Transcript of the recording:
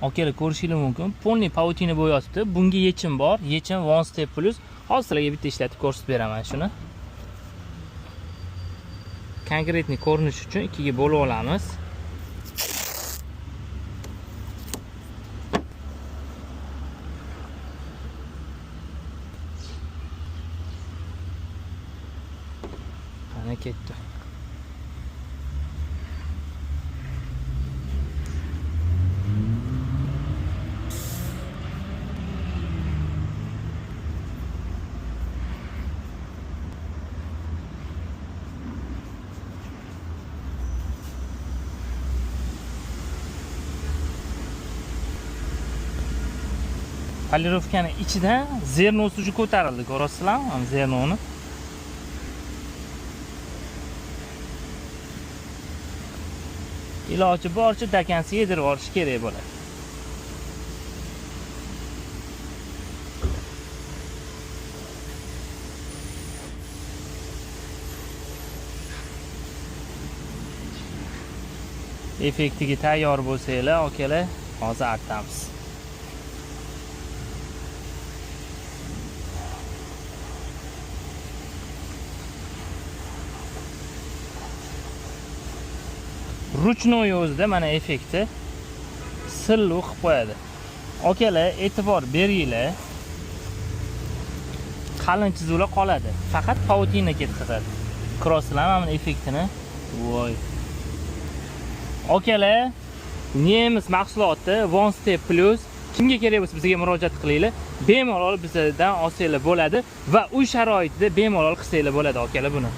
Akalar ko'rishingiz mumkin. Polniy pautina bo'yatibdi. Bunga yechim bor. Yechim One Step Plus. Hozir sizlarga bitta ishlatib ko'rsatib beraman shuni. Konkretniy ko'rinish uchun ikkiga bo'lib olamiz. Ana ketdi. Polirovkani ichidan zernosi uchun ko'tarildi, ko'rasizlarmi? Mana zernoni. Iloji boricha dakansi yedirib olish kerak bo'ladi. Effektiga tayyor bo'lsanglar, akalar, hozir artamiz. Ruchnoy o'zida mana effekti silliq qilib qo'yadi. Akalar, e'tibor beringlar. Qalin chizuvlar qoladi. Faqat pautina ketkazadi. Ko'rasizlarmi mana effektini? Voy. Akalar, nemis mahsuloti One Step Plus kimga kerak bo'lsa bizga murojaat qilinglar. Bemalol bizdan olsanglar bo'ladi va uy sharoitida bemalol qilsanglar bo'ladi akalar buni.